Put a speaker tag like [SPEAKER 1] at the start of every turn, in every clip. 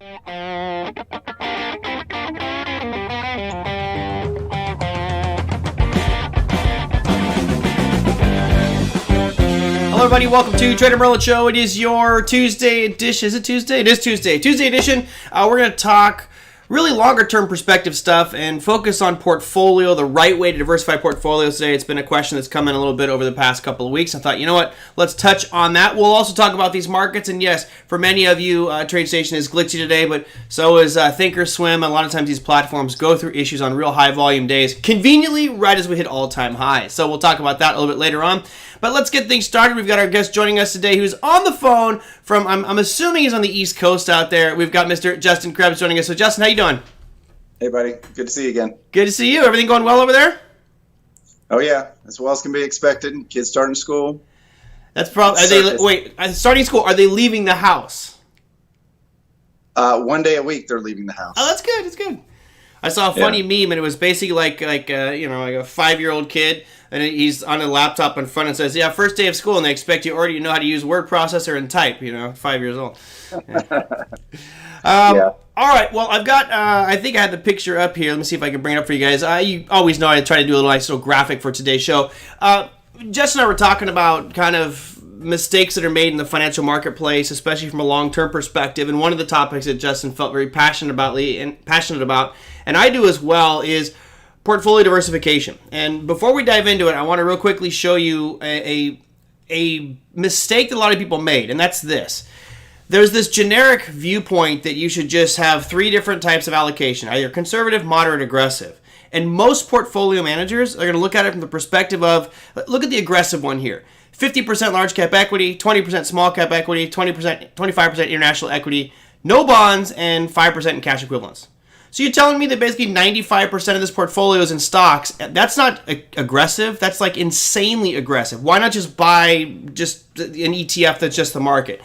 [SPEAKER 1] Hello, everybody. Welcome to TraderMerlin Show. It is your Tuesday edition. Is it Tuesday? It is Tuesday. Tuesday edition. We're going to talk really longer-term perspective stuff and focus on portfolio, the right way to diversify portfolios today. It's been a question that's come in a little bit over the past couple of weeks. I thought, you know what? Let's touch on that. We'll also talk about these markets. And yes, for many of you, TradeStation is glitchy today, but so is Thinkorswim. A lot of times these platforms go through issues on real high-volume days, conveniently right as we hit all-time highs. So we'll talk about that a little bit later on. But let's get things started. We've got our guest joining us today who's on the phone from, I'm assuming he's on the East Coast out there. We've got Mr. Justin Krebs joining us. So Justin, how you doing?
[SPEAKER 2] Hey, buddy. Good to see you again.
[SPEAKER 1] Good to see you. Everything going well over there?
[SPEAKER 2] Oh, yeah. As well as can be expected. Kids starting school.
[SPEAKER 1] That's probably, starting school, are they leaving the house?
[SPEAKER 2] 1 day a week they're leaving the house.
[SPEAKER 1] Oh, that's good. That's good. I saw a funny meme, and it was basically like a 5-year-old kid, and he's on a laptop in front and says, "Yeah, first day of school," and they expect you already know how to use word processor and type. 5 years old. Yeah. All right. Well, I've got. I think I had the picture up here. Let me see if I can bring it up for you guys. You always know I try to do a nice little graphic for today's show. Jess and I were talking about kind of mistakes that are made in the financial marketplace, especially from a long-term perspective. And one of the topics that Justin felt very passionate about, and I do as well, is portfolio diversification. And before we dive into it, I want to real quickly show you a mistake that a lot of people made, and that's this. There's this generic viewpoint that you should just have 3 different types of allocation, either conservative, moderate, aggressive. And most portfolio managers are going to look at it from the perspective of, look at the aggressive one here. 50% large cap equity, 20% small cap equity, 25% international equity, no bonds, and 5% in cash equivalents. So you're telling me that basically 95% of this portfolio is in stocks. That's not aggressive. That's like insanely aggressive. Why not just buy just an ETF that's just the market?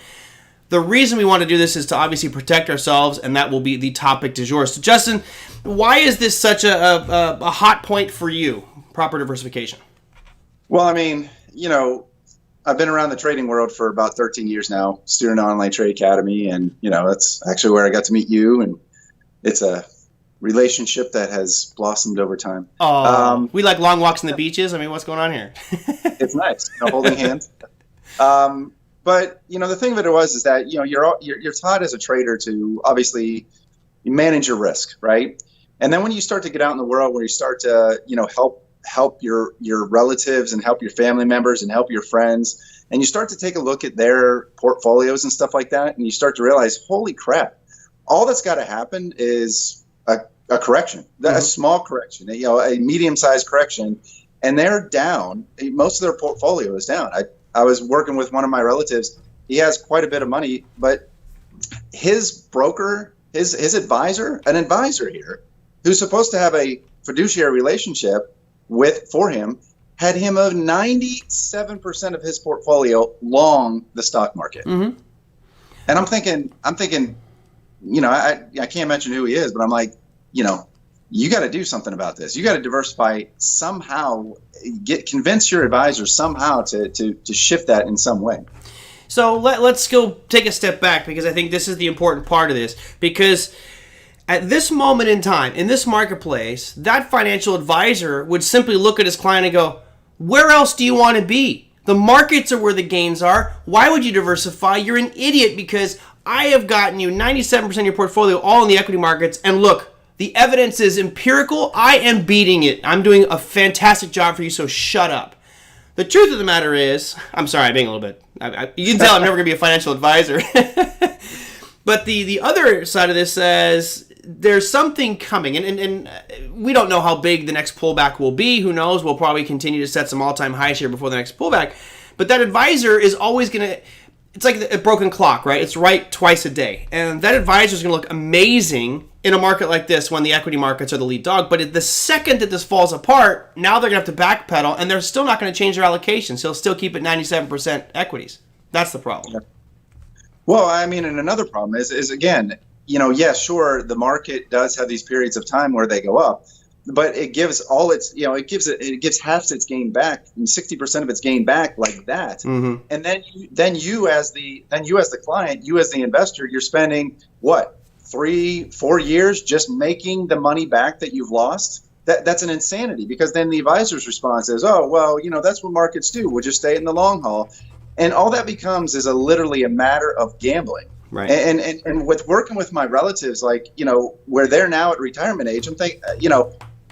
[SPEAKER 1] The reason we want to do this is to obviously protect ourselves, and that will be the topic du jour. So Justin, why is this such a hot point for you, proper diversification?
[SPEAKER 2] Well, I mean, I've been around the trading world for about 13 years now, student online trade academy, and that's actually where I got to meet you, and it's a relationship that has blossomed over time.
[SPEAKER 1] We like long walks on the beaches. I mean, what's going on here?
[SPEAKER 2] It's nice, holding hands. But the thing of it is that you're taught as a trader to obviously manage your risk, right? And then when you start to get out in the world, where you start to help your relatives and help your family members and help your friends, and you start to take a look at their portfolios and stuff like that, and you start to realize, holy crap, all that's got to happen is a correction, a small correction, a medium-sized correction, and they're down. Most of their portfolio is down. I was working with one of my relatives. He has quite a bit of money, but his broker, his advisor, an advisor here, who's supposed to have a fiduciary relationship for him, had him of 97% of his portfolio long the stock market. Mm-hmm. And I'm thinking, I can't mention who he is, but I'm like, you got to do something about this. You got to diversify somehow, convince your advisor somehow to shift that in some way.
[SPEAKER 1] So let's go take a step back, because I think this is the important part of this. Because at this moment in time, in this marketplace, that financial advisor would simply look at his client and go, where else do you want to be? The markets are where the gains are. Why would you diversify? You're an idiot, because I have gotten you 97% of your portfolio all in the equity markets, and look, the evidence is empirical. I am beating it. I'm doing a fantastic job for you, so shut up. The truth of the matter is, I'm sorry, I'm being a little bit, you can tell I'm never going to be a financial advisor. But the other side of this says there's something coming, and we don't know how big the next pullback will be. Who knows? We'll probably continue to set some all-time highs here before the next pullback. But that advisor is always going to, it's like a broken clock, right? It's right twice a day. And that advisor is going to look amazing in a market like this when the equity markets are the lead dog. But the second that this falls apart, now they're going to have to backpedal, and they're still not going to change their allocation. So they'll still keep it 97% equities. That's the problem. Yeah.
[SPEAKER 2] Well, I mean, and another problem is again, sure, the market does have these periods of time where they go up, but it gives all its, it gives half its gain back and 60% of its gain back like that. Mm-hmm. And then you as the client, you as the investor, you're spending what? 3-4 years just making the money back that you've lost, that's an insanity, because then the advisor's response is, oh, well, that's what markets do. We'll just stay in the long haul. And all that becomes is literally a matter of gambling.
[SPEAKER 1] Right.
[SPEAKER 2] And with working with my relatives, like, where they're now at retirement age, I'm thinking,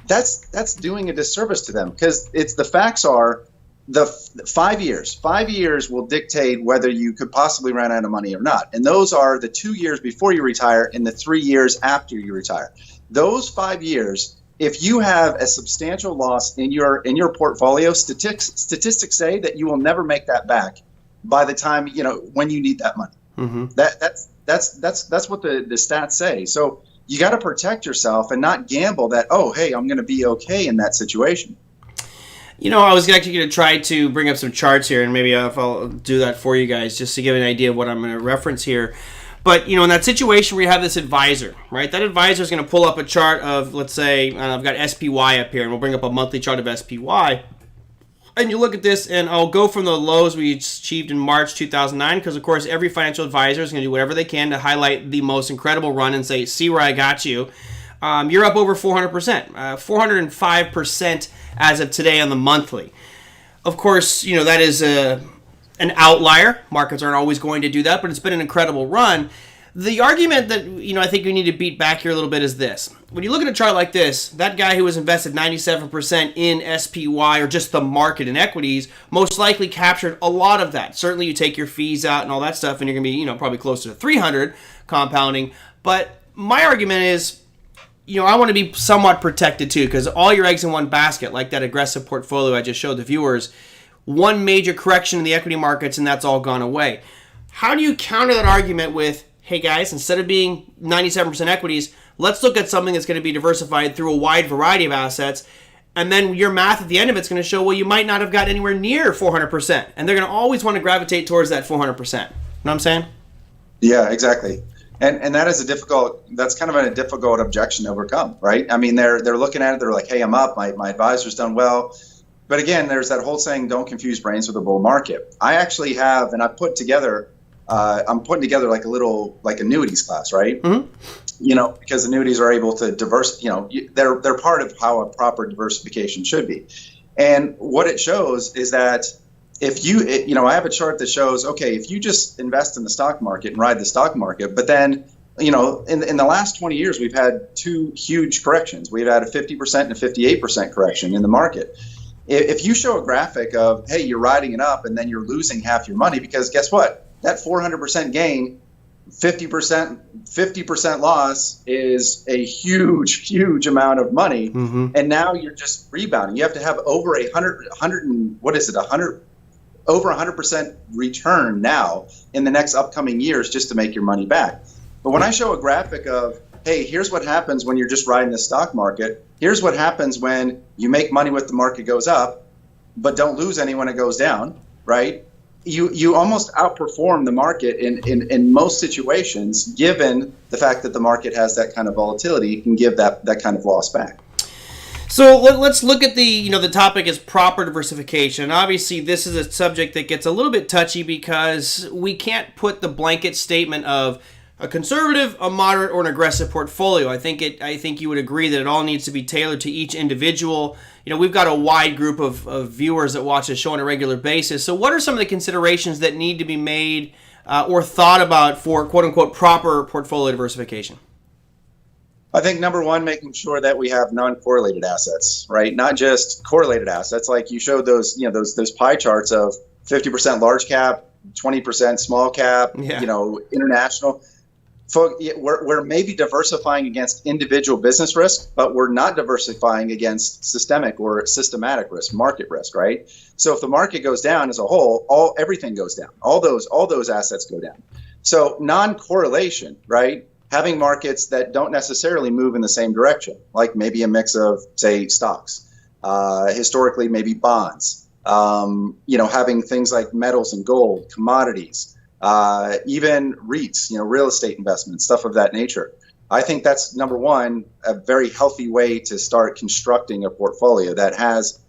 [SPEAKER 2] that's doing a disservice to them, because the facts are the 5 years. 5 years will dictate whether you could possibly run out of money or not. And those are the 2 years before you retire and the 3 years after you retire. Those 5 years, if you have a substantial loss in your portfolio, statistics say that you will never make that back by the time, when you need that money. Mm-hmm. That's what the stats say. So you got to protect yourself and not gamble that, oh, hey, I'm going to be okay in that situation.
[SPEAKER 1] I was actually going to try to bring up some charts here, and maybe I'll do that for you guys just to give an idea of what I'm going to reference here. But, in that situation where you have this advisor, right, that advisor is going to pull up a chart of, let's say, I've got SPY up here, and we'll bring up a monthly chart of SPY. And you look at this, and I'll go from the lows we achieved in March 2009, because, of course, every financial advisor is going to do whatever they can to highlight the most incredible run and say, see where I got you. You're up over 400%, 405% as of today on the monthly. Of course, that is an outlier. Markets aren't always going to do that, but it's been an incredible run. The argument that, I think we need to beat back here a little bit is this. When you look at a chart like this, that guy who was invested 97% in SPY or just the market in equities most likely captured a lot of that. Certainly you take your fees out and all that stuff and you're going to be, probably closer to 300 compounding. But my argument is, I want to be somewhat protected too, because all your eggs in one basket, like that aggressive portfolio I just showed the viewers, one major correction in the equity markets and that's all gone away. How do you counter that argument with, hey guys, instead of being 97% equities, let's look at something that's going to be diversified through a wide variety of assets, and then your math at the end of it's going to show, well, you might not have got anywhere near 400%, and they're going to always want to gravitate towards that 400%. You know what I'm saying?
[SPEAKER 2] Yeah, exactly. And that's kind of a difficult objection to overcome, right? I mean, they're looking at it, they're like, hey, I'm up, my advisor's done well. But again, there's that whole saying, don't confuse brains with a bull market. I actually have, and I'm putting together like a little annuities class, right? Mm-hmm. Because annuities are able to they're part of how a proper diversification should be. And what it shows is that if I have a chart that shows, okay, if you just invest in the stock market and ride the stock market, but then, in the last 20 years, we've had two huge corrections. We've had a 50% and a 58% correction in the market. If you show a graphic of, hey, you're riding it up and then you're losing half your money, because guess what? That 400% gain, 50% loss is a huge amount of money. Mm-hmm. And now you're just rebounding. You have to have over over 100% return now in the next upcoming years just to make your money back. But when I show a graphic of, hey, here's what happens when you're just riding the stock market. Here's what happens when you make money when the market goes up, but don't lose any when it goes down, right? You almost outperform the market in most situations, given the fact that the market has that kind of volatility. You can give that kind of loss back.
[SPEAKER 1] So let's look at the topic is proper diversification. And obviously, this is a subject that gets a little bit touchy because we can't put the blanket statement of a conservative, a moderate, or an aggressive portfolio. I think you would agree that it all needs to be tailored to each individual. We've got a wide group of viewers that watch this show on a regular basis. So what are some of the considerations that need to be made or thought about for quote-unquote proper portfolio diversification?
[SPEAKER 2] I think number one, making sure that we have non-correlated assets, right? Not just correlated assets. Like you showed those pie charts of 50% large cap, 20% small cap, international. We're maybe diversifying against individual business risk, but we're not diversifying against systemic or systematic risk, market risk, right? So if the market goes down as a whole, everything goes down. All those assets go down. So non-correlation, right? Having markets that don't necessarily move in the same direction, like maybe a mix of, say, stocks, historically maybe bonds, having things like metals and gold, commodities, even REITs, real estate investments, stuff of that nature. I think that's number one, a very healthy way to start constructing a portfolio that has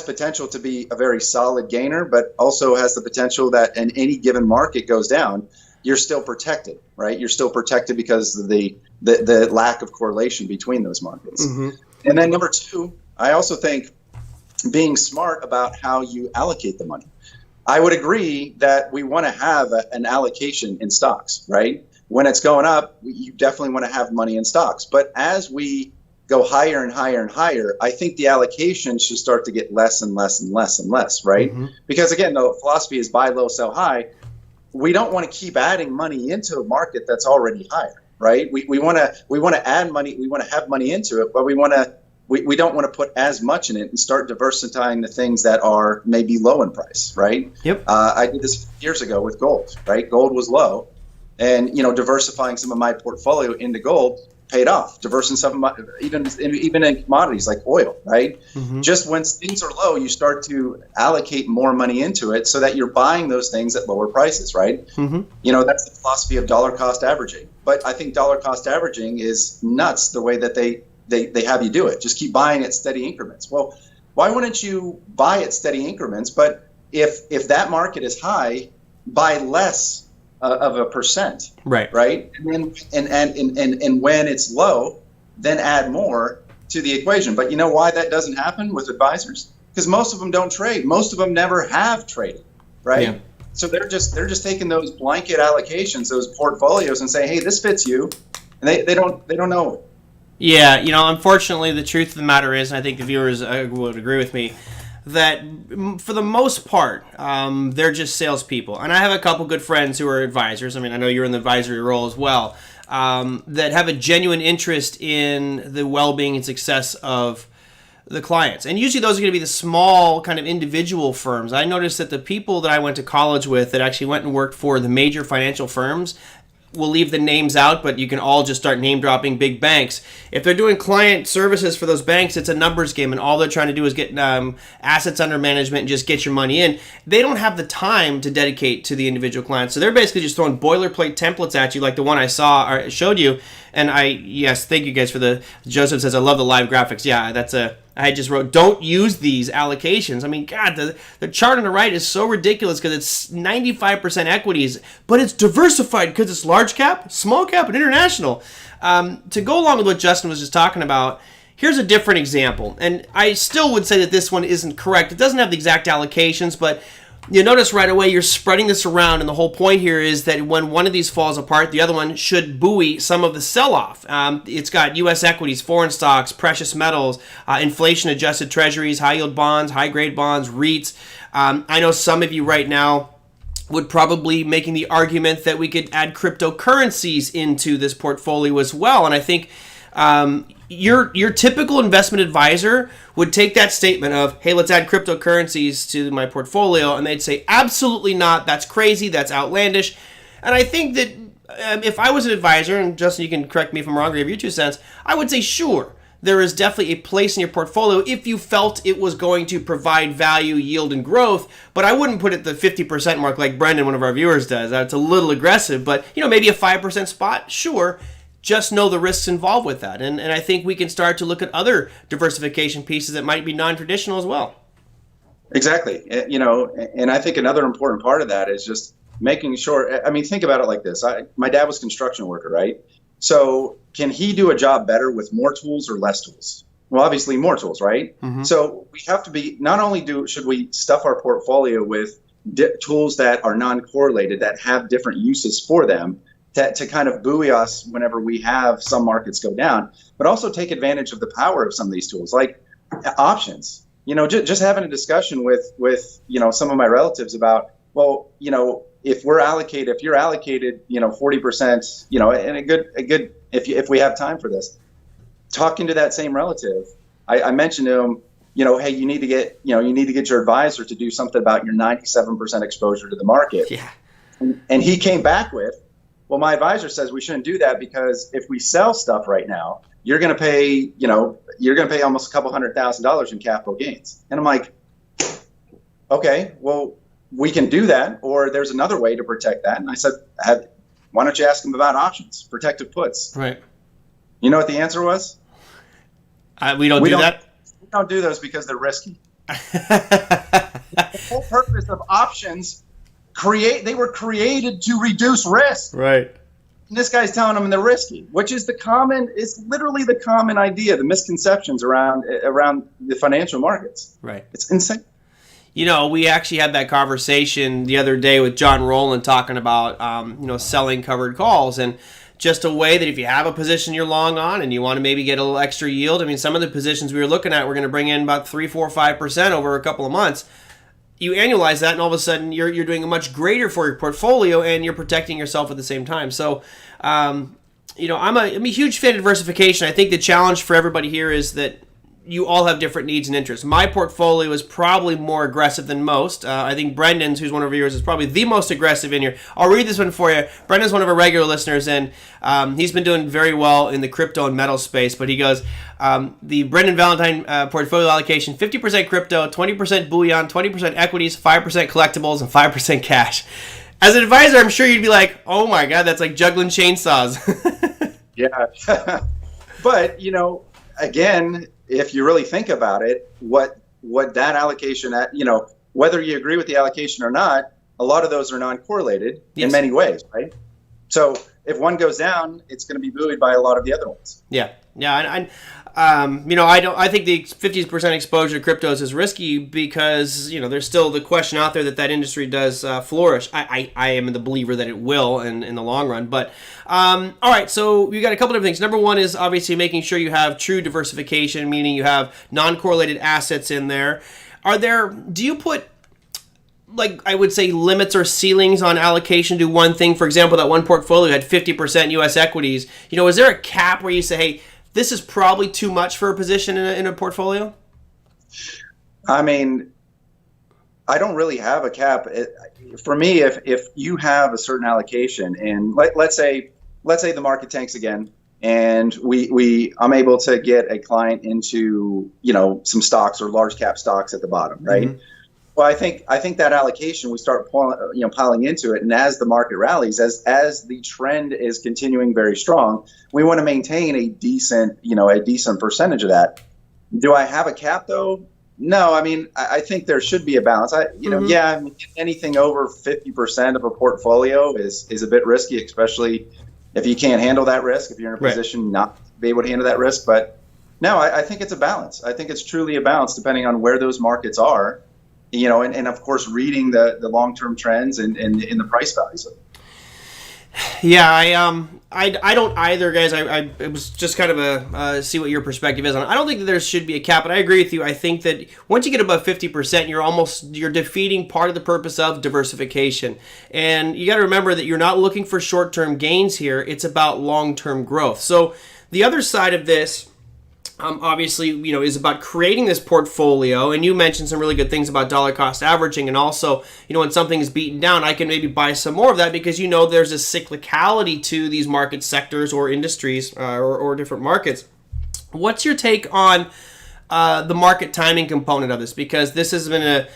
[SPEAKER 2] potential to be a very solid gainer, but also has the potential that in any given market goes down, you're still protected, right? You're still protected because of the lack of correlation between those markets. Mm-hmm. And then number two, I also think being smart about how you allocate the money. I would agree that we want to have an allocation in stocks, right? When it's going up, you definitely want to have money in stocks. But as we go higher and higher and higher, I think the allocation should start to get less and less and less and less, right? Mm-hmm. Because again, the philosophy is buy low, sell high. We don't want to keep adding money into a market that's already higher, right? We want to add money, we want to have money into it, but we don't want to put as much in it and start diversifying the things that are maybe low in price, right?
[SPEAKER 1] Yep.
[SPEAKER 2] I did this years ago with gold, right? Gold was low, and diversifying some of my portfolio into gold paid off. Diversifying some of my, even in commodities like oil, right? Mm-hmm. Just when things are low, you start to allocate more money into it so that you're buying those things at lower prices, right? Mm-hmm. That's the philosophy of dollar cost averaging. But I think dollar cost averaging is nuts the way that they have you do it. Just keep buying at steady increments. Well, why wouldn't you buy at steady increments? But if that market is high, buy less of a percent,
[SPEAKER 1] right?
[SPEAKER 2] And then and when it's low, then add more to the equation. But you know why that doesn't happen with advisors? Because most of them don't trade. Most of them never have traded, right? Yeah. So they're just taking those blanket allocations, those portfolios, and say, hey, this fits you, and they don't know it.
[SPEAKER 1] Yeah, unfortunately, the truth of the matter is, and I think the viewers would agree with me, that for the most part, they're just salespeople. And I have a couple good friends who are advisors. I mean, I know you're in the advisory role as well, that have a genuine interest in the well-being and success of the clients. And usually those are going to be the small kind of individual firms. I noticed that the people that I went to college with that actually went and worked for the major financial firms, we'll leave the names out, but you can all just start name dropping big banks. If they're doing client services for those banks, it's a numbers game, and all they're trying to do is get assets under management and just get your money in. They don't have the time to dedicate to the individual clients, so they're basically just throwing boilerplate templates at you, like the one I showed you. And yes, thank you guys for the. Joseph says I love the live graphics. Yeah, I just wrote, don't use these allocations. I mean, God, the chart on the right is so ridiculous because it's 95% equities, but it's diversified because it's large cap, small cap, and international. To go along with what Justin was just talking about, here's a different example. And I still would say that this one isn't correct. It doesn't have the exact allocations, but you notice right away you're spreading this around, and the whole point here is that when one of these falls apart, the other one should buoy some of the sell-off. It's got U.S. equities, foreign stocks, precious metals, inflation-adjusted treasuries, high-yield bonds, high-grade bonds, REITs. I know some of you right now would probably making the argument that we could add cryptocurrencies into this portfolio as well, and I think your typical investment advisor would take that statement of, hey, let's add cryptocurrencies to my portfolio, and they'd say, absolutely not, that's crazy, that's outlandish. And I think that if I was an advisor, and Justin, you can correct me if I'm wrong or give your 2 cents, I would say, sure, there is definitely a place in your portfolio if you felt it was going to provide value, yield, and growth, but I wouldn't put it the 50% mark like Brendan, one of our viewers, does. That's a little aggressive, but maybe a 5% spot, sure. Just know the risks involved with that. And I think we can start to look at other diversification pieces that might be non-traditional as well.
[SPEAKER 2] Exactly. And I think another important part of that is just making sure, think about it like this. My dad was a construction worker, right? So can he do a job better with more tools or less tools? Well, obviously more tools, right? Mm-hmm. So we have to be, not only should we stuff our portfolio with tools that are non-correlated, that have different uses for them, to kind of buoy us whenever we have some markets go down, but also take advantage of the power of some of these tools, like options. Just having a discussion with some of my relatives about, well, if you're allocated, 40%, and a good, if we have time for this, talking to that same relative, I mentioned to him, hey, you need to get your advisor to do something about your 97% exposure to the market.
[SPEAKER 1] Yeah.
[SPEAKER 2] And he came back with, well, my advisor says we shouldn't do that because if we sell stuff right now, you're going to pay almost a couple $100,000 in capital gains. And I'm like, okay, well, we can do that, or there's another way to protect that. And I said, why don't you ask them about options, protective puts?
[SPEAKER 1] Right.
[SPEAKER 2] You know what the answer was?
[SPEAKER 1] We don't do that.
[SPEAKER 2] We don't do those because they're risky. The whole purpose of options They were created to reduce risk.
[SPEAKER 1] Right.
[SPEAKER 2] And this guy's telling them they're risky, which is literally the common idea, the misconceptions around the financial markets.
[SPEAKER 1] Right.
[SPEAKER 2] It's insane.
[SPEAKER 1] You know, we actually had that conversation the other day with John Rowland talking about, selling covered calls, and just a way that if you have a position you're long on and you want to maybe get a little extra yield. I mean, some of the positions we were looking at, we're going to bring in about 3, 4, 5% over a couple of months. You annualize that, and all of a sudden you're doing a much greater for your portfolio, and you're protecting yourself at the same time. So, I'm a huge fan of diversification. I think the challenge for everybody here is that you all have different needs and interests. My portfolio is probably more aggressive than most. I think Brendan's, who's one of our viewers, is probably the most aggressive in here. I'll read this one for you. Brendan's one of our regular listeners, and he's been doing very well in the crypto and metal space. But he goes, the Brendan Valentine portfolio allocation, 50% crypto, 20% bullion, 20% equities, 5% collectibles, and 5% cash. As an advisor, I'm sure you'd be like, oh my God, that's like juggling chainsaws.
[SPEAKER 2] Yeah. But, again, if you really think about it, what that allocation, whether you agree with the allocation or not, a lot of those are non-correlated in many ways, right? So if one goes down, it's going to be buoyed by a lot of the other ones.
[SPEAKER 1] Yeah. I think the 50% exposure to cryptos is risky because, there's still the question out there that industry does flourish. I am the believer that it will in the long run. But, all right, so we got a couple different things. Number one is obviously making sure you have true diversification, meaning you have non-correlated assets in there. Do you put, like, I would say limits or ceilings on allocation to one thing? For example, that one portfolio had 50% U.S. equities. Is there a cap where you say, hey, this is probably too much for a position in a portfolio?
[SPEAKER 2] I mean, I don't really have a cap. For me, if you have a certain allocation, and let's say the market tanks again, and I'm able to get a client into some stocks or large cap stocks at the bottom, right? Mm-hmm. Well, I think that allocation, we start piling into it, and as the market rallies, as the trend is continuing very strong, we want to maintain a decent percentage of that. Do I have a cap though? No, I mean, I think there should be a balance. Anything over 50% of a portfolio is a bit risky, especially if you can't handle that risk, if you're in a position not to be able to handle that risk. But no, I think it's a balance. I think it's truly a balance depending on where those markets are. And of course, reading the long-term trends and the price values of it.
[SPEAKER 1] Yeah, I don't either, guys. It was just kind of see what your perspective is on it. I don't think that there should be a cap, but I agree with you. I think that once you get above 50%, you're defeating part of the purpose of diversification. And you got to remember that you're not looking for short-term gains here. It's about long-term growth. So the other side of this, obviously, is about creating this portfolio. And you mentioned some really good things about dollar cost averaging. And also, when something is beaten down, I can maybe buy some more of that because, there's a cyclicality to these market sectors or industries or different markets. What's your take on the market timing component of this? Because this has been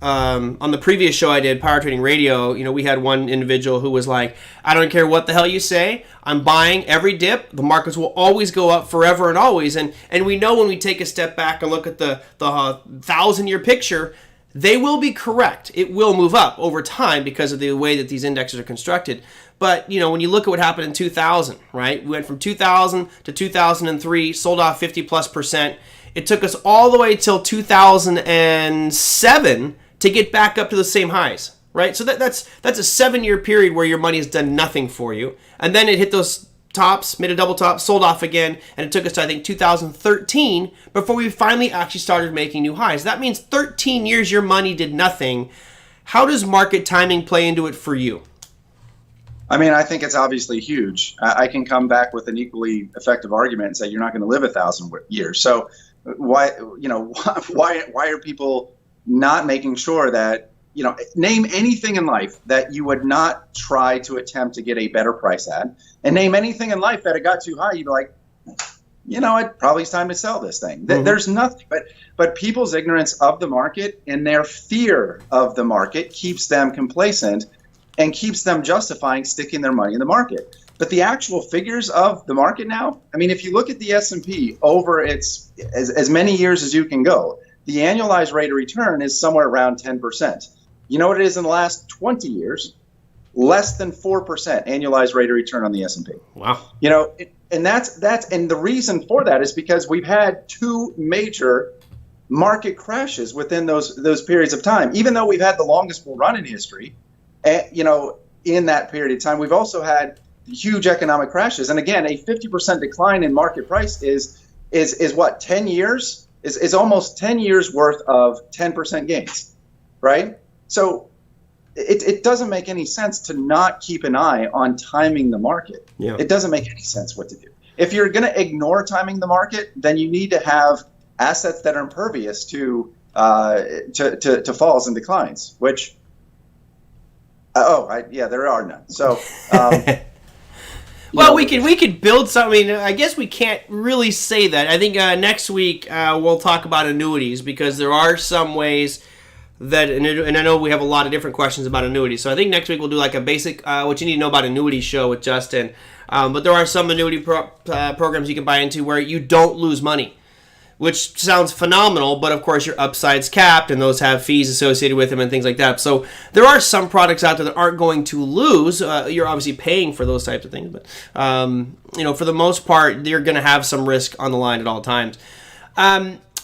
[SPEAKER 1] on the previous show I did, Power Trading Radio, we had one individual who was like, I don't care what the hell you say, I'm buying every dip. The markets will always go up forever and always. And we know when we take a step back and look at the 1,000-year picture, they will be correct. It will move up over time because of the way that these indexes are constructed. But, when you look at what happened in 2000, right? We went from 2000 to 2003, sold off 50+%. It took us all the way till 2007 to get back up to the same highs, right? So that's a 7-year period where your money has done nothing for you. And then it hit those tops, made a double top, sold off again, and it took us to, I think, 2013 before we finally actually started making new highs. That means 13 years your money did nothing. How does market timing play into it for you?
[SPEAKER 2] I mean, I think it's obviously huge. I can come back with an equally effective argument and say you're not going to live 1,000 years. So why are people not making sure that, name anything in life that you would not try to attempt to get a better price at, and name anything in life that it got too high, you'd be like, it probably is time to sell this thing. Mm-hmm. There's nothing, but people's ignorance of the market and their fear of the market keeps them complacent and keeps them justifying sticking their money in the market. But the actual figures of the market now, I mean, if you look at the S&P over its as many years as you can go, the annualized rate of return is somewhere around 10%. You know what it is in the last 20 years? Less than 4% annualized rate of return on the S&P.
[SPEAKER 1] Wow.
[SPEAKER 2] You know, and the reason for that is because we've had two major market crashes within those periods of time. Even though we've had the longest bull run in history, you know, in that period of time, we've also had huge economic crashes. And again, a 50% decline in market price is what, 10 years? Is almost 10 years worth of 10% gains, right? So it doesn't make any sense to not keep an eye on timing the market.
[SPEAKER 1] Yeah.
[SPEAKER 2] It doesn't make any sense what to do. If you're going to ignore timing the market, then you need to have assets that are impervious to falls and declines, which, there are none. So,
[SPEAKER 1] well, we could build something. I guess we can't really say that. I think next week we'll talk about annuities, because there are some ways that, and I know we have a lot of different questions about annuities. So I think next week we'll do like a basic what you need to know about annuities show with Justin. But there are some annuity programs you can buy into where you don't lose money, which sounds phenomenal, but of course your upside's capped and those have fees associated with them and things like that. So there are some products out there that aren't going to lose. You're obviously paying for those types of things, but for the most part, you're going to have some risk on the line at all times.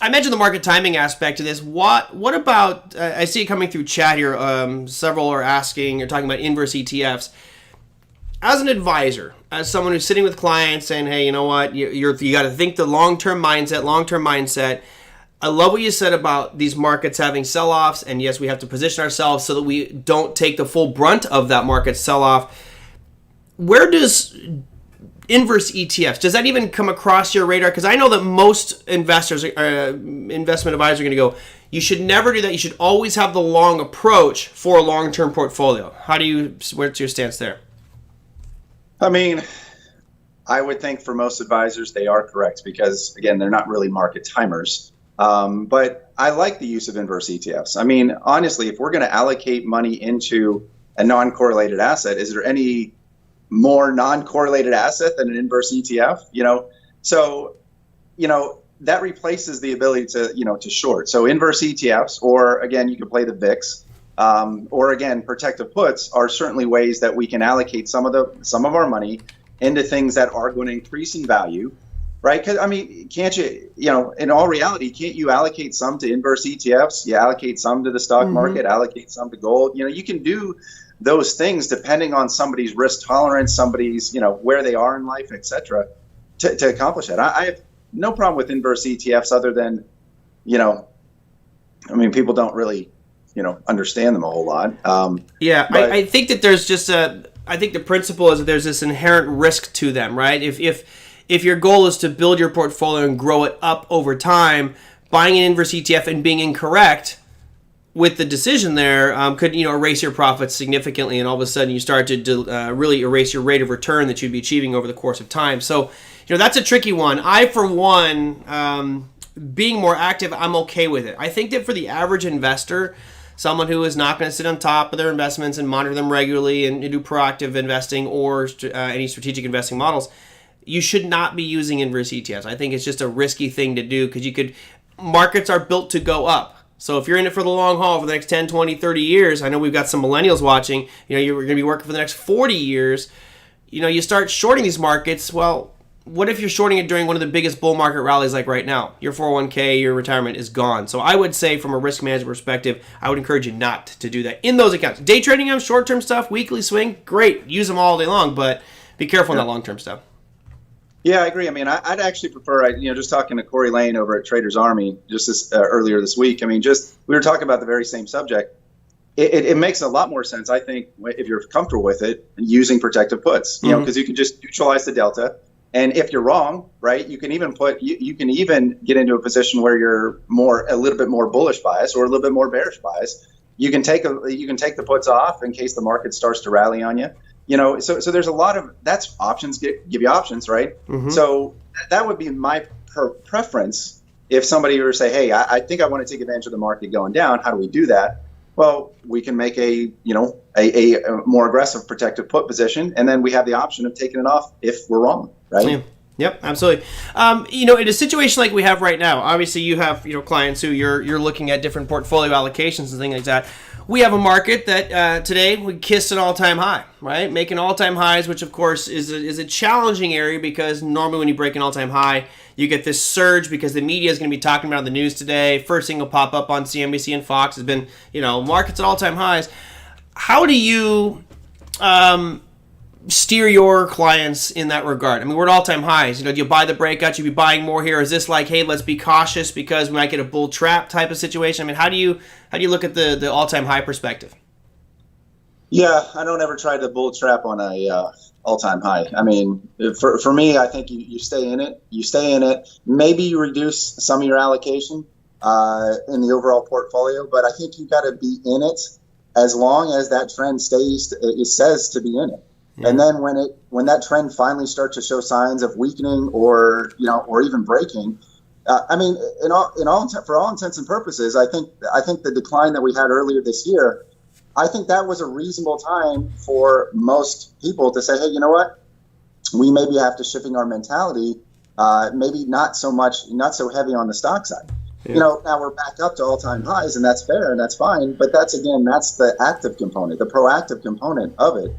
[SPEAKER 1] I mentioned the market timing aspect of this. What about, I see it coming through chat here, several are asking or talking about inverse ETFs. As an advisor, as someone who's sitting with clients saying, hey, you know what, you got to think the long-term mindset. I love what you said about these markets having sell-offs, and yes, we have to position ourselves so that we don't take the full brunt of that market sell-off. Where does inverse ETFs, does that even come across your radar? Because I know that most investors, investment advisors are going to go, you should never do that. You should always have the long approach for a long-term portfolio. What's your stance there?
[SPEAKER 2] I mean, I would think for most advisors, they are correct because, again, they're not really market timers. But I like the use of inverse ETFs. I mean, honestly, if we're going to allocate money into a non-correlated asset, is there any more non-correlated asset than an inverse ETF? So that replaces the ability to short. So inverse ETFs, or again, you can play the VIX. Or again, protective puts are certainly ways that we can allocate some of our money into things that are going to increase in value, right? Because I mean, can't you, in all reality, can't you allocate some to inverse ETFs? You allocate some to the stock market, allocate some to gold. You can do those things depending on somebody's risk tolerance, somebody's where they are in life, etc. To accomplish that. I have no problem with inverse ETFs, other than people don't really understand them a whole lot.
[SPEAKER 1] I think that there's just I think the principle is that there's this inherent risk to them, right? If your goal is to build your portfolio and grow it up over time, buying an inverse ETF and being incorrect with the decision there could erase your profits significantly, and all of a sudden you start to really erase your rate of return that you'd be achieving over the course of time. So that's a tricky one. I, for one, being more active, I'm okay with it. I think that for the average investor, someone who is not going to sit on top of their investments and monitor them regularly and do proactive investing or any strategic investing models, you should not be using inverse ETFs. I think it's just a risky thing to do because markets are built to go up. So if you're in it for the long haul for the next 10, 20, 30 years, I know we've got some millennials watching, you're going to be working for the next 40 years, you start shorting these markets. Well, what if you're shorting it during one of the biggest bull market rallies like right now? Your 401k, your retirement is gone. So I would say from a risk management perspective, I would encourage you not to do that in those accounts. Day trading them, short-term stuff, weekly swing, great. Use them all day long, but be careful on that long-term stuff.
[SPEAKER 2] Yeah, I agree. I mean, I'd actually prefer, just talking to Corey Lane over at Traders Army just earlier this week. I mean, we were talking about the very same subject. It makes a lot more sense, I think, if you're comfortable with it, using protective puts, because you can just neutralize the delta. And if you're wrong, right, you can even get into a position where you're a little bit more bullish bias or a little bit more bearish bias. You can take the puts off in case the market starts to rally on you. So there's a lot of that's options give you options, right? So that would be my preference if somebody were to say, hey, I think I want to take advantage of the market going down. How do we do that? Well, we can make a more aggressive protective put position, and then we have the option of taking it off if we're wrong, right?
[SPEAKER 1] Yeah. Yep, absolutely. In a situation like we have right now, obviously you have clients who you're looking at different portfolio allocations and things like that. we have a market that today we kissed an all-time high, right? Making all-time highs, which of course is a challenging area because normally when you break an all-time high, you get this surge because the media is going to be talking about the news today. First thing will pop up on CNBC and Fox has been, markets at all-time highs. How do you steer your clients in that regard? I mean, we're at all-time highs. Do you buy the breakout? Should you be buying more here? Is this like, hey, let's be cautious because we might get a bull trap type of situation? I mean, how do you look at the all-time high perspective?
[SPEAKER 2] Yeah, I don't ever try to bull trap on a all-time high. I mean, for me, I think you stay in it. You stay in it. Maybe you reduce some of your allocation in the overall portfolio, but I think you got to be in it as long as that trend stays. It says to be in it. And then when that trend finally starts to show signs of weakening or even breaking, I mean, for all intents and purposes, I think the decline that we had earlier this year, I think that was a reasonable time for most people to say, hey, you know what, we maybe have to shifting our mentality, maybe not so heavy on the stock side. Yeah. Now we're back up to all-time highs, and that's fair and that's fine. But that's the active component, the proactive component of it.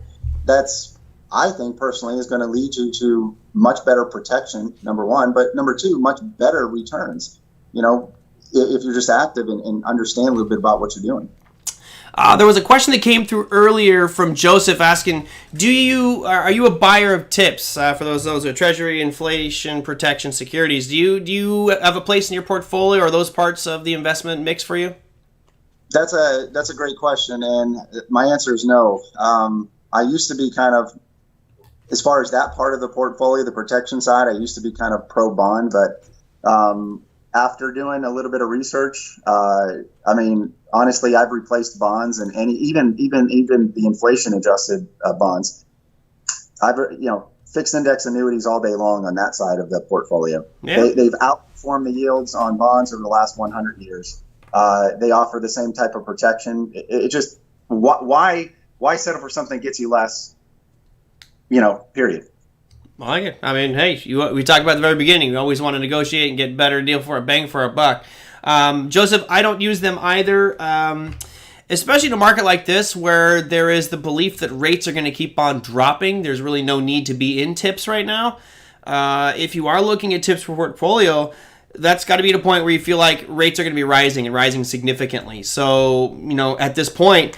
[SPEAKER 2] That's, I think personally, is going to lead you to much better protection, number one, but number two, much better returns, if you're just active and understand a little bit about what you're doing.
[SPEAKER 1] There was a question that came through earlier from Joseph asking, are you a buyer of TIPS for those are Treasury, inflation, protection, securities? Do you have a place in your portfolio or those parts of the investment mix for you?
[SPEAKER 2] That's a great question, and my answer is no. I used to be kind of, as far as that part of the portfolio, the protection side, I used to be kind of pro bond, but after doing a little bit of research, I mean, honestly, I've replaced bonds and even the inflation adjusted bonds. I've fixed index annuities all day long on that side of the portfolio. Yeah. They've outperformed the yields on bonds over the last 100 years. They offer the same type of protection. It just why settle for something that gets you less? Period.
[SPEAKER 1] I like it. I mean, hey, we talked about at the very beginning. We always want to negotiate and get better deal for a bang for a buck. Joseph, I don't use them either, especially in a market like this where there is the belief that rates are going to keep on dropping. There's really no need to be in TIPS right now. If you are looking at TIPS for portfolio, that's got to be at a point where you feel like rates are going to be rising and rising significantly. So, at this point,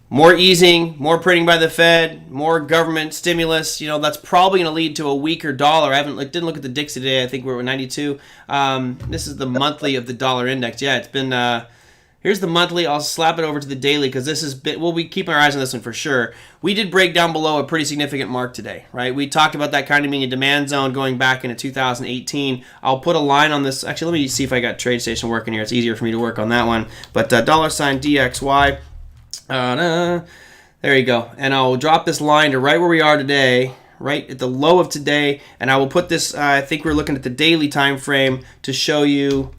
[SPEAKER 1] more easing, more printing by the Fed, more government stimulus, that's probably going to lead to a weaker dollar. I didn't look at the Dixie today. I think we're at 92. This is the monthly of the dollar index. Yeah, it's been, here's the monthly. I'll slap it over to the daily because we'll be keeping our eyes on this one for sure. We did break down below a pretty significant mark today, right? We talked about that kind of being a demand zone going back into 2018. I'll put a line on this. Actually, let me see if I got TradeStation working here. It's easier for me to work on that one. But $DXY. There you go. And I'll drop this line to right where we are today, right at the low of today, and I will put this, I think we're looking at the daily time frame to show you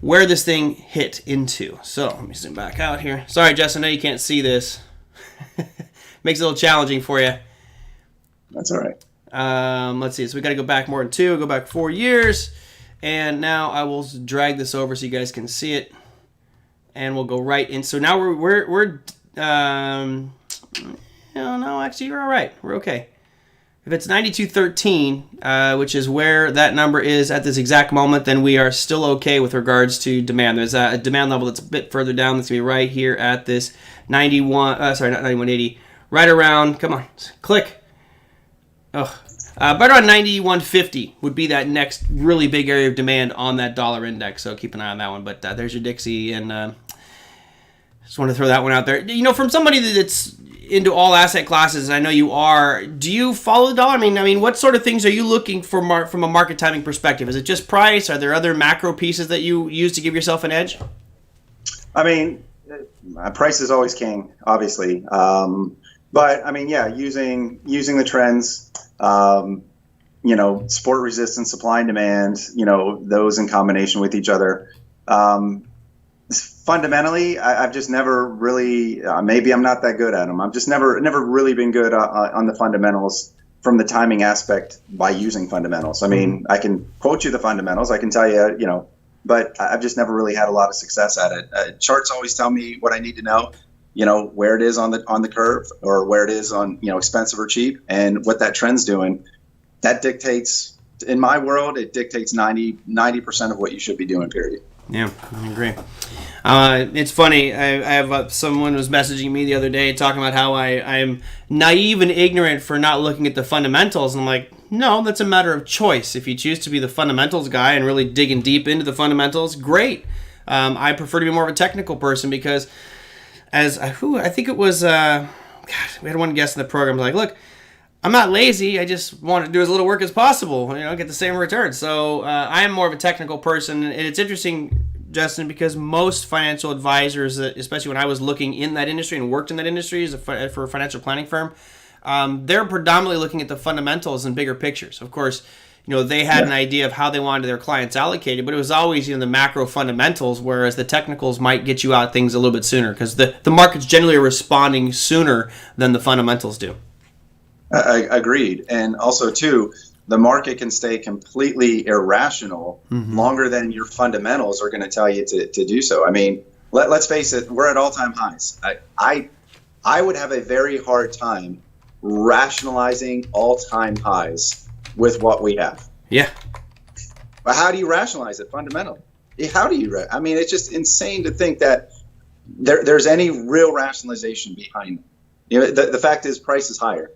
[SPEAKER 1] where this thing hit into. So let me zoom back out here. Sorry, Jess, I know you can't see this. Makes it a little challenging for you.
[SPEAKER 2] That's all right.
[SPEAKER 1] Let's see. So we got to go back more than two, go back 4 years, and now I will drag this over so you guys can see it. And we'll go right in. So now we're no, actually you're all right. We're okay. If it's 92.13, which is where that number is at this exact moment, then we are still okay with regards to demand. There's a demand level that's a bit further down. That's going to be right here at this 91, not 91.80, right around, come on, click. Right around 91.50 would be that next really big area of demand on that dollar index. So keep an eye on that one. But there's your Dixie, and just want to throw that one out there. From somebody that's into all asset classes, and I know you are, do you follow the dollar? I mean, what sort of things are you looking for from a market timing perspective? Is it just price? Are there other macro pieces that you use to give yourself an edge? I
[SPEAKER 2] mean, price is always king, obviously. But I mean, yeah, using the trends, support resistance, supply and demand, those in combination with each other. Fundamentally, I've just never really, maybe I'm not that good at them. I've just never really been good on the fundamentals from the timing aspect by using fundamentals. I mean, I can quote you the fundamentals. I can tell you, but I've just never really had a lot of success at it. Charts always tell me what I need to know. where it is on the curve, or where it is on, expensive or cheap, and what that trend's doing. That dictates, in my world, it dictates 90% of what you should be doing, period.
[SPEAKER 1] Yeah, I agree. It's funny. I have someone was messaging me the other day talking about how I'm naive and ignorant for not looking at the fundamentals. And I'm like, no, that's a matter of choice. If you choose to be the fundamentals guy and really digging deep into the fundamentals, great. I prefer to be more of a technical person because, I think it was, we had one guest in the program like, look, I'm not lazy. I just want to do as little work as possible, get the same return. So I am more of a technical person. And it's interesting, Justin, because most financial advisors, especially when I was looking in that industry and worked in that industry for a financial planning firm, they're predominantly looking at the fundamentals and bigger pictures. Of course, they had an idea of how they wanted their clients allocated, but it was always, the macro fundamentals, whereas the technicals might get you out things a little bit sooner because the markets generally are responding sooner than the fundamentals do.
[SPEAKER 2] Agreed. And also, too, the market can stay completely irrational longer than your fundamentals are going to tell you to do so. I mean, let's face it, we're at all-time highs. I would have a very hard time rationalizing all-time highs with what we have.
[SPEAKER 1] Yeah.
[SPEAKER 2] But how do you rationalize it fundamentally? How do you? I mean, it's just insane to think that there's any real rationalization behind it. The fact is, price is higher.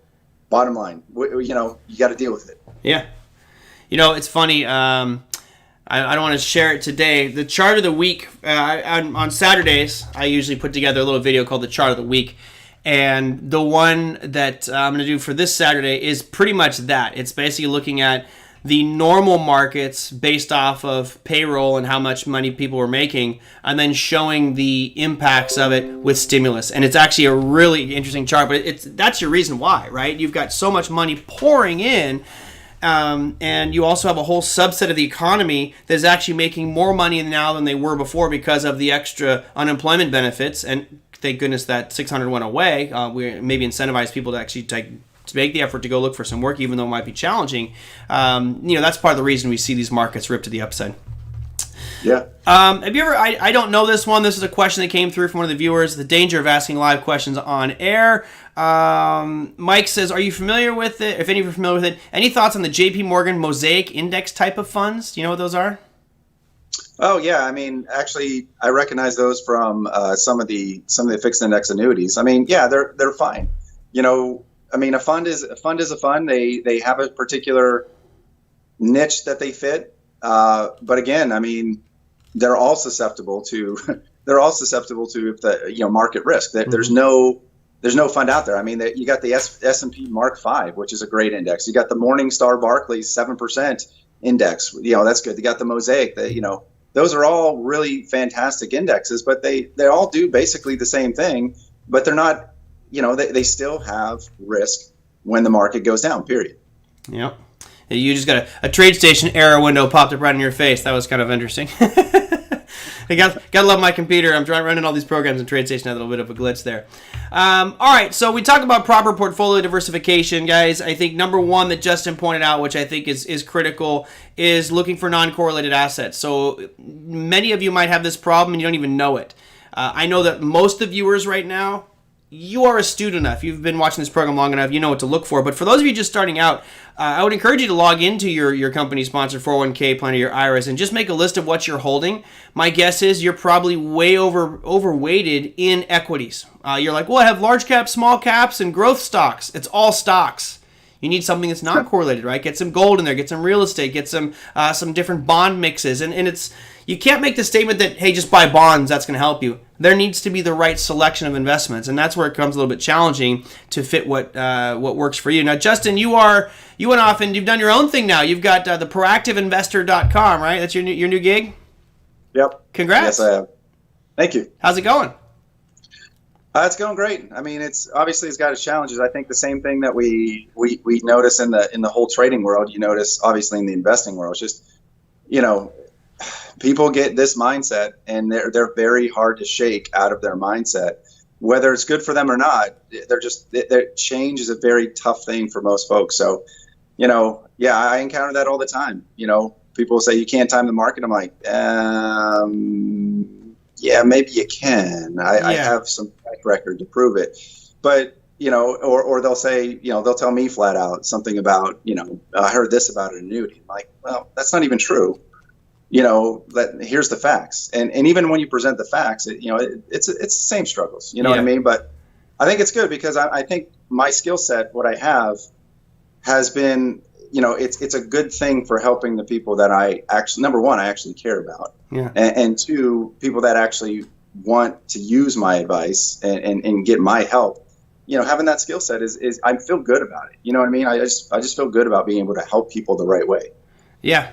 [SPEAKER 2] Bottom line, you got to deal with it.
[SPEAKER 1] Yeah. It's funny. I don't want to share it today. The chart of the week, on Saturdays, I usually put together a little video called the chart of the week. And the one that I'm going to do for this Saturday is pretty much that. It's basically looking at the normal markets based off of payroll and how much money people were making, and then showing the impacts of it with stimulus. And it's actually a really interesting chart, but that's your reason why, right? You've got so much money pouring in, and you also have a whole subset of the economy that's actually making more money now than they were before because of the extra unemployment benefits. And thank goodness that 600 went away. We maybe incentivize people to actually to make the effort to go look for some work, even though it might be challenging. That's part of the reason we see these markets rip to the upside.
[SPEAKER 2] Yeah.
[SPEAKER 1] Have you ever, I don't know this one. This is a question that came through from one of the viewers, the danger of asking live questions on air. Mike says, are you familiar with it? If any of you are familiar with it, any thoughts on the JP Morgan Mosaic Index type of funds? Do you know what those are?
[SPEAKER 2] Oh yeah, I mean, actually, I recognize those from some of the fixed index annuities. I mean, yeah, they're fine. I mean, a fund is a fund. They have a particular niche that they fit. But again, I mean, they're all susceptible to the market risk. There's no fund out there. I mean, you got the S&P Mark V, which is a great index. You got the Morningstar Barclays 7% index. That's good. You got the Mosaic. Those are all really fantastic indexes, but they all do basically the same thing. But they're not. They still have risk when the market goes down, period.
[SPEAKER 1] Yep. You just got a TradeStation error window popped up right in your face. That was kind of interesting. I gotta love my computer. I'm running all these programs in TradeStation. Had a little bit of a glitch there. All right, so we talk about proper portfolio diversification, guys. I think number one that Justin pointed out, which I think is critical, is looking for non-correlated assets. So many of you might have this problem and you don't even know it. I know that most of the viewers right now, you are astute enough. You've been watching this program long enough. You know what to look for. But for those of you just starting out, I would encourage you to log into your company-sponsored 401k plan or your IRAs and just make a list of what you're holding. My guess is you're probably way overweighted in equities. You're like, well, I have large caps, small caps, and growth stocks. It's all stocks. You need something that's not correlated, right? Get some gold in there. Get some real estate. Get some different bond mixes. And it's you can't make the statement that, hey, just buy bonds. That's going to help you. There needs to be the right selection of investments, and that's where it becomes a little bit challenging to fit what works for you. Now, Justin, you went off and you've done your own thing now. You've got the proactiveinvestor.com, right? That's your new gig?
[SPEAKER 2] Yep.
[SPEAKER 1] Congrats.
[SPEAKER 2] Yes, I have. Thank you.
[SPEAKER 1] How's it going?
[SPEAKER 2] It's going great. I mean, it's got its challenges. I think the same thing that we notice in the whole trading world, you notice obviously in the investing world. It's just, people get this mindset and they're very hard to shake out of their mindset, whether it's good for them or not. Change is a very tough thing for most folks. So, I encounter that all the time. People say you can't time the market. I'm like, yeah, maybe you can. I have some track record to prove it. But, or they'll say, they'll tell me flat out something about, I heard this about an annuity. I'm like, well, that's not even true. Here's the facts. And even when you present the facts, it's the same struggles, what I mean? But I think it's good because I think my skill set, what I have, has been, it's a good thing for helping the people that I actually, number one, I actually care about.
[SPEAKER 1] Yeah.
[SPEAKER 2] And two, people that actually want to use my advice and get my help. Having that skill set is I feel good about it. You know what I mean? I just feel good about being able to help people the right way.
[SPEAKER 1] Yeah,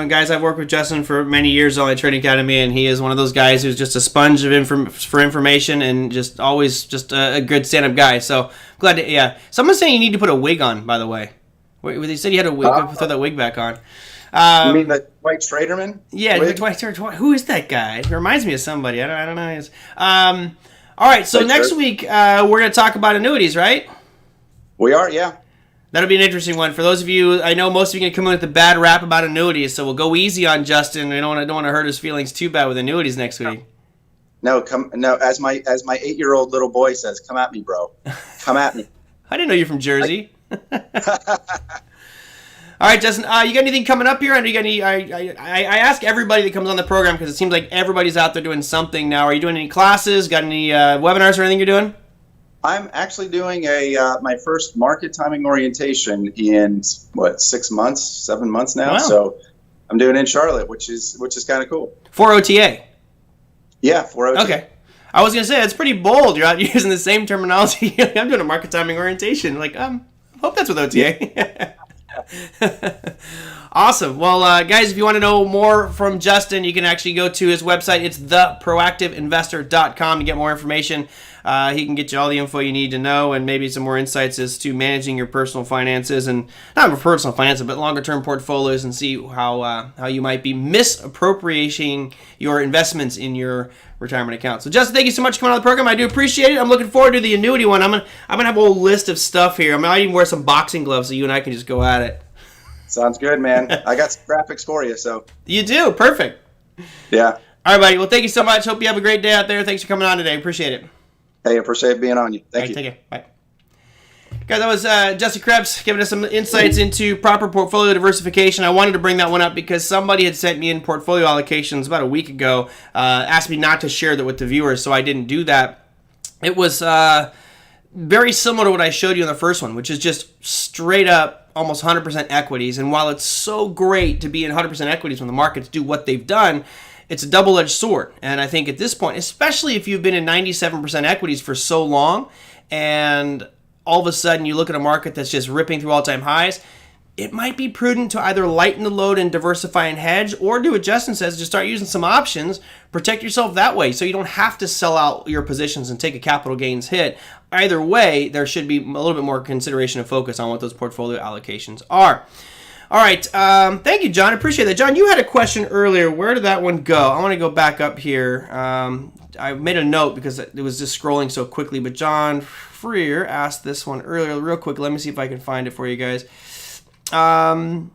[SPEAKER 1] guys, I've worked with Justin for many years on the Trading Academy, and he is one of those guys who's just a sponge of for information and just always just a good stand-up guy. So glad to, yeah. Someone's saying you need to put a wig on, by the way. They said you had a wig. Throw that wig back on.
[SPEAKER 2] You mean the Dwight Traderman?
[SPEAKER 1] Yeah, Dwight. Who is that guy? He reminds me of somebody. I don't know. All right, so next week we're going to talk about annuities, right?
[SPEAKER 2] We are, yeah.
[SPEAKER 1] That'll be an interesting one. For those of you, I know most of you are going to come in with a bad rap about annuities, so we'll go easy on Justin. I don't want to hurt his feelings too bad with annuities next week.
[SPEAKER 2] No, as my 8-year-old little boy says, come at me, bro. Come at me.
[SPEAKER 1] I didn't know you're from Jersey. All right, Justin, you got anything coming up here? I ask everybody that comes on the program because it seems like everybody's out there doing something now. Are you doing any classes? Got any webinars or anything you're doing?
[SPEAKER 2] I'm actually doing my first market timing orientation in 7 months now.
[SPEAKER 1] Wow.
[SPEAKER 2] So I'm doing it in Charlotte, which is kind of cool.
[SPEAKER 1] For OTA.
[SPEAKER 2] Yeah, for OTA.
[SPEAKER 1] Okay. I was gonna say that's pretty bold. You're out using the same terminology. I'm doing a market timing orientation. Like, I hope that's with OTA. Awesome. Well, guys, if you want to know more from Justin, you can actually go to his website. It's theproactiveinvestor.com to get more information. He can get you all the info you need to know and maybe some more insights as to managing your personal finances and not your personal finances, but longer-term portfolios and see how you might be misappropriating your investments in your retirement account. So, Justin, thank you so much for coming on the program. I do appreciate it. I'm looking forward to the annuity one. I'm gonna have a whole list of stuff here. I might even wear some boxing gloves so you and I can just go at it.
[SPEAKER 2] Sounds good, man. I got some graphics for you. So
[SPEAKER 1] you do. Perfect.
[SPEAKER 2] Yeah.
[SPEAKER 1] All right, buddy. Well, thank you so much. Hope you have a great day out there. Thanks for coming on today. Appreciate it.
[SPEAKER 2] Hey, I appreciate being on you. Thank you.
[SPEAKER 1] Take care. Bye. Guys, that was Jesse Krebs giving us some insights into proper portfolio diversification. I wanted to bring that one up because somebody had sent me in portfolio allocations about a week ago, asked me not to share that with the viewers, so I didn't do that. It was very similar to what I showed you in the first one, which is just straight up almost 100% equities. And while it's so great to be in 100% equities when the markets do what they've done, it's a double-edged sword. And I think at this point, especially if you've been in 97% equities for so long and all of a sudden you look at a market that's just ripping through all-time highs, it might be prudent to either lighten the load and diversify and hedge, or do what Justin says, just start using some options, protect yourself that way so you don't have to sell out your positions and take a capital gains hit. Either way, there should be a little bit more consideration and focus on what those portfolio allocations are. All right, thank you, John. I appreciate that. John, you had a question earlier. Where did that one go? I want to go back up here. I made a note because it was just scrolling so quickly, but John Freer asked this one earlier real quick. Let me see if I can find it for you guys. I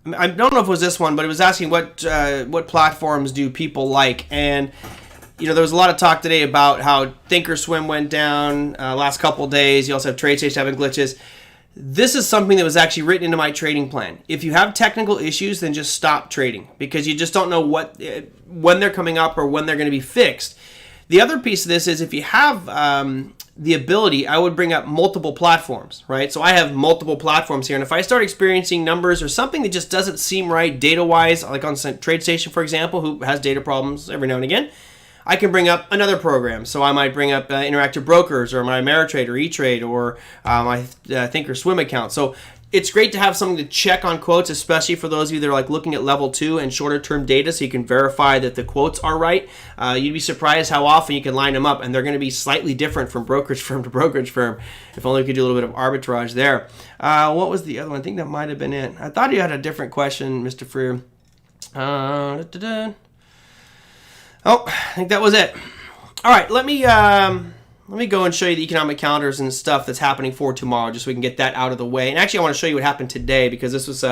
[SPEAKER 1] don't know if it was this one, but it was asking what platforms do people like, and there was a lot of talk today about how Thinkorswim went down last couple days. You also have TradeStation having glitches. This is something that was actually written into my trading plan. If you have technical issues, then just stop trading because you just don't know when they're coming up or when they're going to be fixed. The other piece of this is if you have the ability, I would bring up multiple platforms, right? So I have multiple platforms here, and if I start experiencing numbers or something that just doesn't seem right data-wise, like on TradeStation, for example, who has data problems every now and again, I can bring up another program. So I might bring up Interactive Brokers or my Ameritrade or E-Trade or my Thinkorswim account. So it's great to have something to check on quotes, especially for those of you that are like looking at level 2 and shorter term data so you can verify that the quotes are right. You'd be surprised how often you can line them up, and they're going to be slightly different from brokerage firm to brokerage firm. If only we could do a little bit of arbitrage there. What was the other one? I think that might have been it. I thought you had a different question, Mr. Freer. Oh, I think that was it. All right, let me go and show you the economic calendars and stuff that's happening for tomorrow, just so we can get that out of the way. And actually, I want to show you what happened today because this was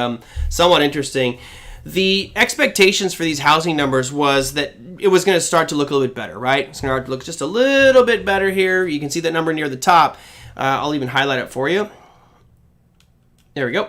[SPEAKER 1] somewhat interesting. the expectations for these housing numbers was that it was going to start to look a little bit better, right? It's going to start to look just a little bit better here. You can see that number near the top. I'll even highlight it for you. There we go.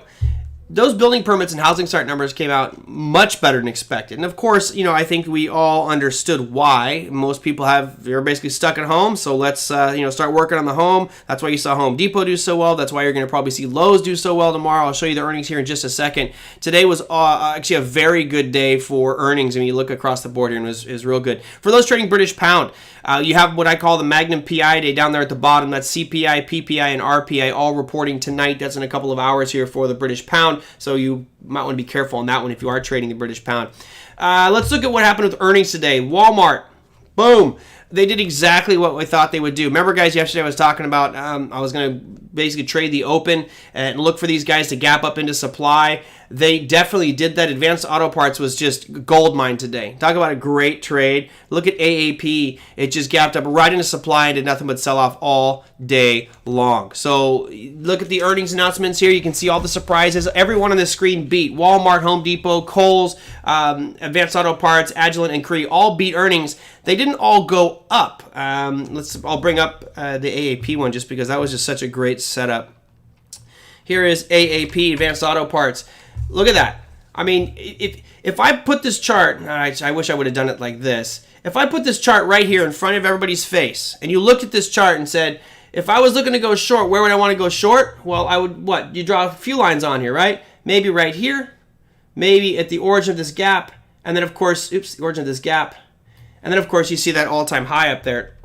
[SPEAKER 1] Those building permits and housing start numbers came out much better than expected. And of course, I think we all understood why. Most people they're basically stuck at home, so let's start working on the home. That's why you saw Home Depot do so well. That's why you're going to probably see Lowe's do so well tomorrow. I'll show you the earnings here in just a second. Today was actually a very good day for earnings. I mean, you look across the board here and it was real good. For those trading British pound, you have what I call the Magnum PI day down there at the bottom. That's CPI, PPI, and RPI all reporting tonight. That's in a couple of hours here for the British pound. So you might want to be careful on that one if you are trading the British pound. Let's look at what happened with earnings today. Walmart, boom. They did exactly what we thought they would do. Remember, guys, yesterday I was talking about I was going to basically trade the open and look for these guys to gap up into supply. They definitely did that. Advanced Auto Parts was just gold mine today. Talk about a great trade. Look at AAP. It just gapped up right into supply and did nothing but sell off all day long. So look at the earnings announcements here. You can see all the surprises. Everyone on the screen beat. Walmart, Home Depot, Kohl's, Advanced Auto Parts, Agilent, and Cree all beat earnings. They didn't all go up. I'll bring up the AAP one just because that was just such a great setup. Here is AAP, Advanced Auto Parts. Look at that. I mean, if I put this chart, I wish I would have done it like this. If I put this chart right here in front of everybody's face, and you looked at this chart and said, if I was looking to go short, where would I want to go short? Well, I would, you draw a few lines on here, right? Maybe right here, maybe at the origin of this gap, and then of course, the origin of this gap, and then of course you see that all-time high up there,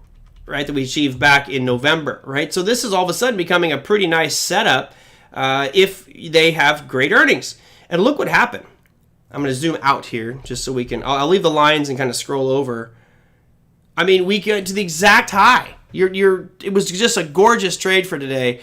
[SPEAKER 1] right, that we achieved back in November, right? So this is all of a sudden becoming a pretty nice setup if they have great earnings. And look what happened. I'm going to zoom out here just so we can, I'll leave the lines and kind of scroll over. I mean, we get to the exact high. It was just a gorgeous trade for today.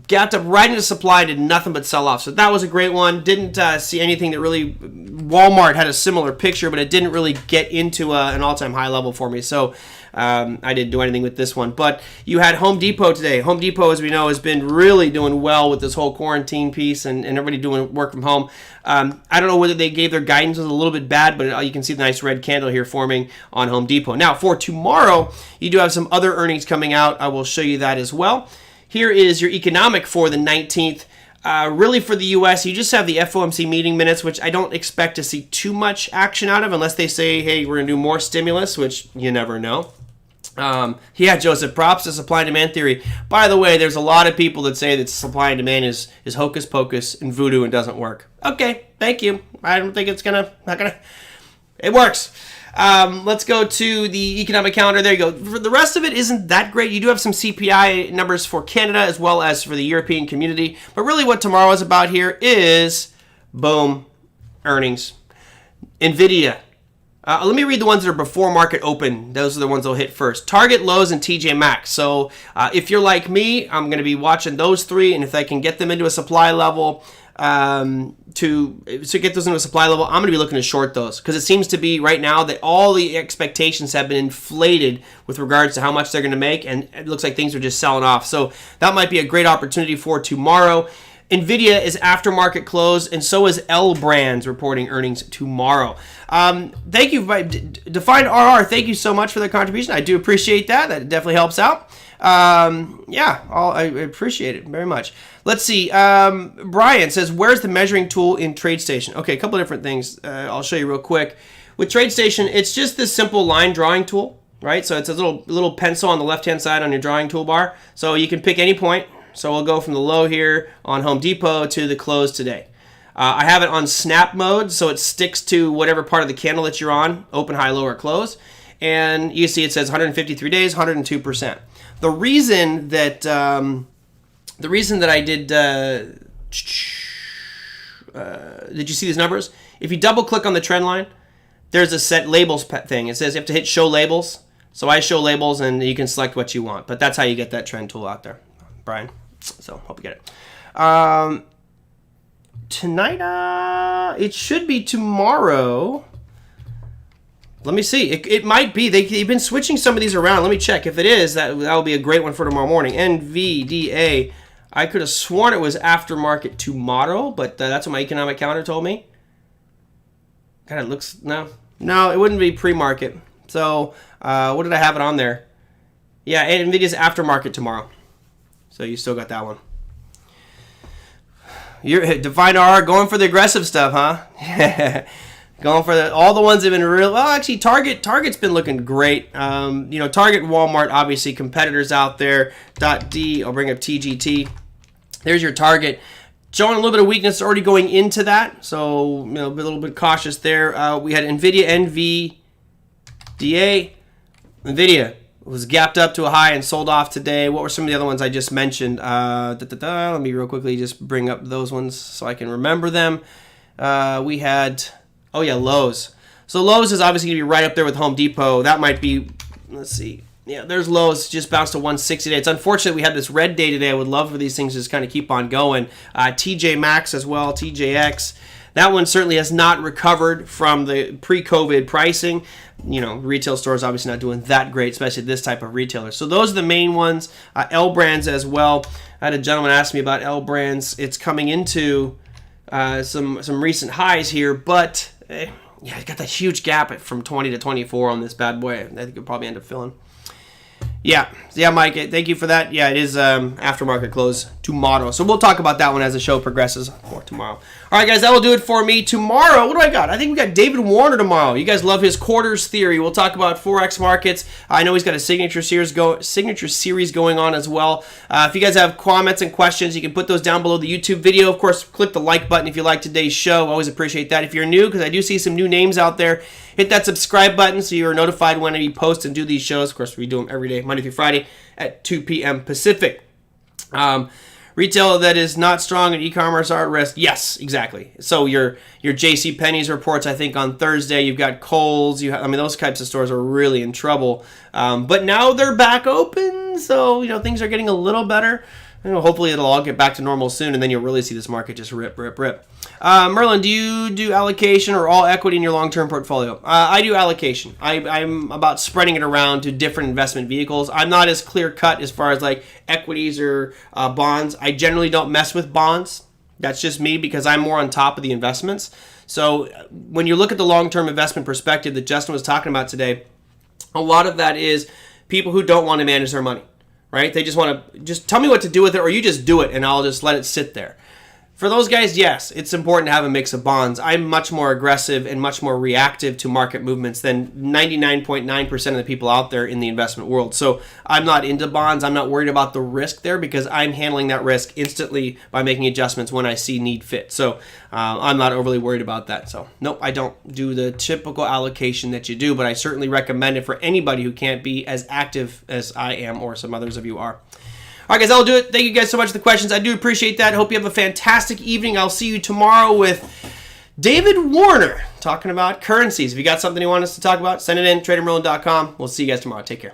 [SPEAKER 1] Gapped up right into supply, did nothing but sell off. So that was a great one. Didn't see anything that really, Walmart had a similar picture, but it didn't really get into an all-time high level for me. So I didn't do anything with this one. But you had Home Depot today. Home Depot, as we know, has been really doing well with this whole quarantine piece and everybody doing work from home. I don't know whether they gave their guidance was a little bit bad, but you can see the nice red candle here forming on Home Depot. Now, for tomorrow, you do have some other earnings coming out. I will show you that as well. Here is your economic for the 19th. Really for the U.S., you just have the FOMC meeting minutes, which I don't expect to see too much action out of unless they say, hey, we're going to do more stimulus, which you never know. Joseph, props to supply and demand theory. By the way, there's a lot of people that say that supply and demand is hocus pocus and voodoo and doesn't work. Okay, thank you. I don't think it works. Let's go to the economic calendar. There you go. For the rest of it isn't that great. You do have some CPI numbers for Canada as well as for the European community. But really what tomorrow is about here is, boom, earnings. NVIDIA. Let me read the ones that are before market open. Those are the ones I'll hit first. Target, Lowe's, and TJ Maxx. So if you're like me, I'm going to be watching those three. And if I can get them into a supply level, to get those into a supply level, I'm going to be looking to short those because it seems to be right now that all the expectations have been inflated with regards to how much they're going to make, and it looks like things are just selling off. So that might be a great opportunity for tomorrow. NVIDIA is after market close, and so is L Brands reporting earnings tomorrow. Thank you, Defined RR. Thank you so much for the contribution. I do appreciate that. That definitely helps out. I appreciate it very much. Let's see. Brian says, where's the measuring tool in TradeStation? Okay, a couple of different things. I'll show you real quick. With TradeStation, it's just this simple line drawing tool, right? So it's a little pencil on the left-hand side on your drawing toolbar. So you can pick any point. So we'll go from the low here on Home Depot to the close today. I have it on snap mode, so it sticks to whatever part of the candle that you're on, open, high, low, or close. And you see it says 153 days, 102%. The reason that I did, did you see these numbers? If you double click on the trend line, there's a set labels thing. It says you have to hit show labels. So I show labels and you can select what you want. But that's how you get that trend tool out there, Brian. So hope you get it. Tonight, it should be tomorrow. Let me see. It might be. They've been switching some of these around. Let me check. If it is, that will be a great one for tomorrow morning. NVDA. I could have sworn it was after market tomorrow, but that's what my economic calendar told me. God, it looks, no, it wouldn't be pre-market. So what did I have it on there? Yeah, NVIDIA's aftermarket tomorrow. So you still got that one. You're Divine R going for the aggressive stuff, huh? Going for all the ones that have been real. Well, actually, Target's been looking great. Target, Walmart, obviously competitors out there. .D. I'll bring up TGT. There's your Target. Showing a little bit of weakness already going into that, so be a little bit cautious there. We had NVIDIA, NVDA. NVIDIA was gapped up to a high and sold off today. What were some of the other ones I just mentioned? Let me real quickly just bring up those ones so I can remember them. We had, Lowe's. So Lowe's is obviously going to be right up there with Home Depot. That might be, let's see. Yeah, there's Lowe's, just bounced to 160 today. It's unfortunate we had this red day today. I would love for these things to just kind of keep on going. TJ Maxx as well, TJX. That one certainly has not recovered from the pre-COVID pricing. Retail stores obviously not doing that great, especially this type of retailer. So those are the main ones. L Brands as well. I had a gentleman ask me about L Brands. It's coming into some recent highs here, but it got that huge gap from 20 to 24 on this bad boy. I think it'll probably end up filling. Yeah, Mike, thank you for that. Yeah, it is aftermarket close tomorrow. So we'll talk about that one as the show progresses for tomorrow. All right, guys, that will do it for me. Tomorrow, what do I got? I think we got David Warner tomorrow. You guys love his quarters theory. We'll talk about Forex markets. I know he's got a signature series going on as well. If you guys have comments and questions, you can put those down below the YouTube video. Of course, click the like button if you like today's show. Always appreciate that. If you're new, because I do see some new names out there, hit that subscribe button so you're notified when I post and do these shows. Of course, we do them every day, Monday through Friday at 2 p.m. Pacific. Retail that is not strong and e-commerce are at risk. Yes, exactly. So your J.C. Penney's reports, I think, on Thursday. You've got Kohl's. Those types of stores are really in trouble. But now they're back open, so things are getting a little better. Hopefully it'll all get back to normal soon, and then you'll really see this market just rip. Merlin, do you do allocation or all equity in your long-term portfolio? I do allocation. I'm about spreading it around to different investment vehicles. I'm not as clear-cut as far as like equities or bonds. I generally don't mess with bonds. That's just me because I'm more on top of the investments. So when you look at the long-term investment perspective that Justin was talking about today, a lot of that is people who don't want to manage their money. Right? They just want to just tell me what to do with it, or you just do it and I'll just let it sit there. For those guys, yes, it's important to have a mix of bonds. I'm much more aggressive and much more reactive to market movements than 99.9% of the people out there in the investment world. So I'm not into bonds. I'm not worried about the risk there because I'm handling that risk instantly by making adjustments when I see need fit. So I'm not overly worried about that. So nope, I don't do the typical allocation that you do, but I certainly recommend it for anybody who can't be as active as I am or some others of you are. All right, guys, that'll do it. Thank you guys so much for the questions. I do appreciate that. Hope you have a fantastic evening. I'll see you tomorrow with David Warner talking about currencies. If you got something you want us to talk about, send it in, TraderMerlin.com. We'll see you guys tomorrow. Take care.